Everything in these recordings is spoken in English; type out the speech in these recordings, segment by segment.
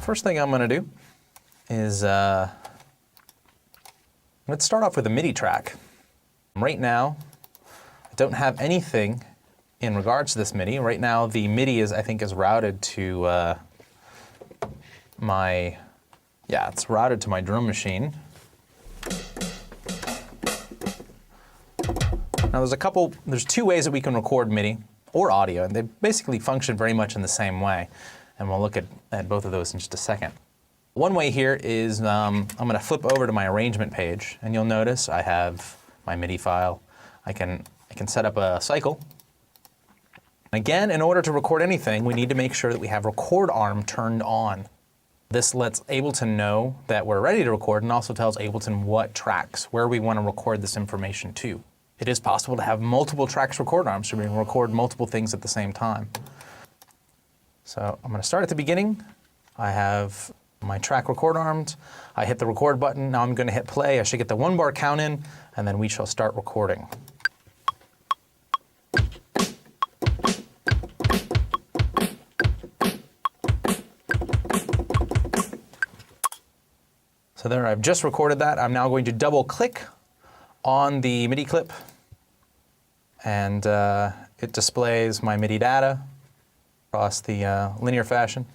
first thing I'm going to do is let's start off with a MIDI track. Right now, I don't have anything in regards to this MIDI. Right now, the MIDI I think is routed to it's routed to my drum machine. Now there's two ways that we can record MIDI or audio, and they basically function very much in the same way. And we'll look at both of those in just a second. One way here is I'm going to flip over to my arrangement page, and you'll notice I have my MIDI file. I can set up a cycle. Again, in order to record anything, we need to make sure that we have record arm turned on. This lets Ableton know that we're ready to record and also tells Ableton what tracks, where we want to record this information to. It is possible to have multiple tracks record arms, so we can record multiple things at the same time. So I'm going to start at the beginning. I have my track record armed. I hit the record button. Now I'm going to hit play. I should get the 1 bar count in, and then we shall start recording. So there, I've just recorded that. I'm now going to double click on the MIDI clip, and it displays my MIDI data across the linear fashion.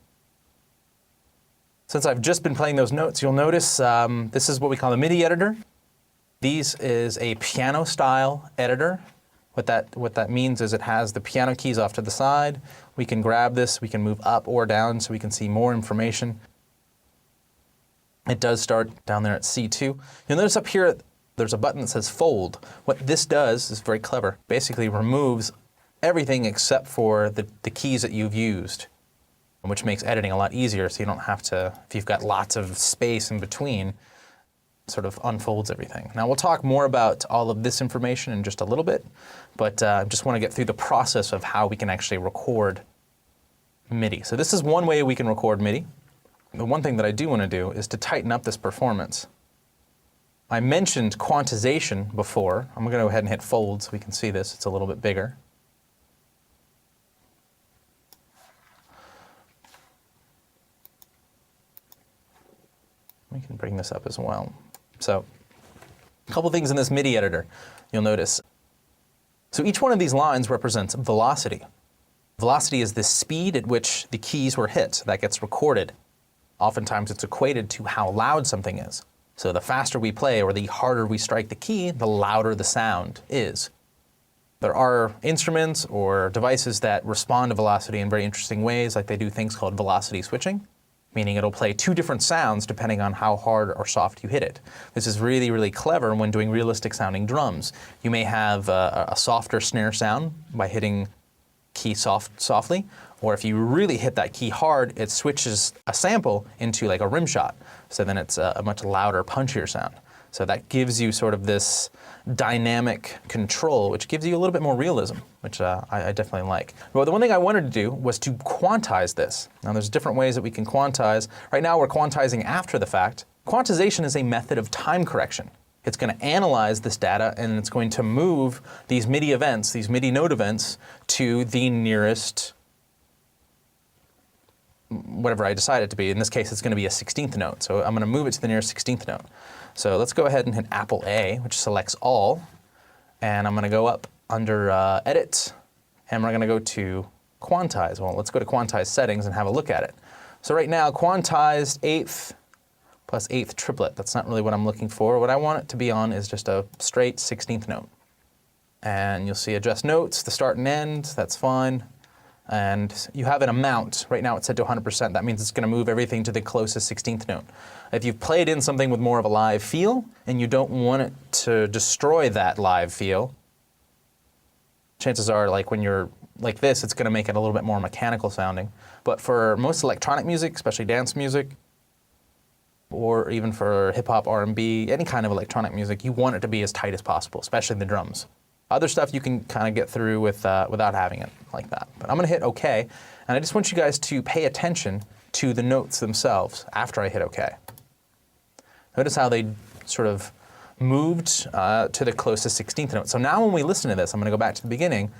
Since I've just been playing those notes, you'll notice this is what we call a MIDI editor. This is a piano style editor. What that means is it has the piano keys off to the side. We can grab this, we can move up or down so we can see more information. It does start down there at C2. You'll notice up here there's a button that says fold. What this does is very clever. Basically removes everything except for the keys that you've used, which makes editing a lot easier, so you don't have to, if you've got lots of space in between, sort of unfolds everything. Now we'll talk more about all of this information in just a little bit, but I just want to get through the process of how we can actually record MIDI. So this is one way we can record MIDI. The one thing that I do want to do is to tighten up this performance. I mentioned quantization before. I'm going to go ahead and hit fold so we can see this. It's a little bit bigger. We can bring this up as well. So, a couple things in this MIDI editor you'll notice. So each one of these lines represents velocity. Velocity is the speed at which the keys were hit. That gets recorded. Oftentimes it's equated to how loud something is. So the faster we play or the harder we strike the key, the louder the sound is. There are instruments or devices that respond to velocity in very interesting ways, like they do things called velocity switching, meaning it'll play two different sounds depending on how hard or soft you hit it. This is really, really clever when doing realistic sounding drums. You may have a softer snare sound by hitting key softly, or if you really hit that key hard, it switches a sample into like a rim shot. So then it's a much louder, punchier sound. So that gives you sort of this dynamic control, which gives you a little bit more realism, which I definitely like. Well, the one thing I wanted to do was to quantize this. Now there's different ways that we can quantize. Right now we're quantizing after the fact. Quantization is a method of time correction. It's going to analyze this data and it's going to move these MIDI events, these MIDI note events, to the nearest, whatever I decide it to be. In this case, it's going to be a 16th note. So I'm going to move it to the nearest 16th note. So let's go ahead and hit Apple A, which selects all. And I'm going to go up under Edit, and we're going to go to Quantize. Well, let's go to Quantize Settings and have a look at it. So right now, quantized 8th plus 8th triplet. That's not really what I'm looking for. What I want it to be on is just a straight 16th note. And you'll see adjust notes, the start and end, that's fine. And you have an amount. Right now it's set to 100%. That means it's going to move everything to the closest 16th note. If you've played in something with more of a live feel and you don't want it to destroy that live feel, chances are like when you're like this, it's going to make it a little bit more mechanical sounding. But for most electronic music, especially dance music, or even for hip-hop, R&B, any kind of electronic music, you want it to be as tight as possible, especially the drums. Other stuff you can kind of get through with without having it like that. But I'm going to hit OK, and I just want you guys to pay attention to the notes themselves after I hit OK. Notice how they sort of moved to the closest 16th note. So now when we listen to this, I'm going to go back to the beginning.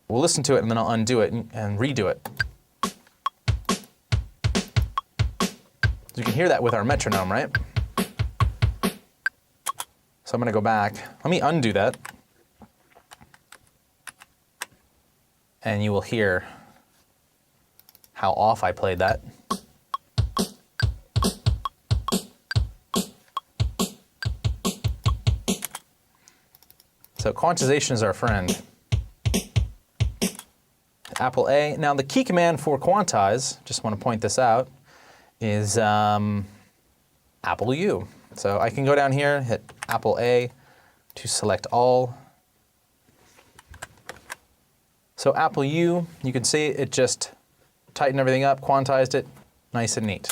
We'll listen to it, and then I'll undo it and redo it. You can hear that with our metronome, right? So I'm going to go back. Let me undo that. And you will hear how off I played that. So quantization is our friend. Apple A. Now the key command for quantize, just want to point this out, is Apple U. So I can go down here, hit Apple A to select all. So Apple U, you can see it just tightened everything up, quantized it, nice and neat.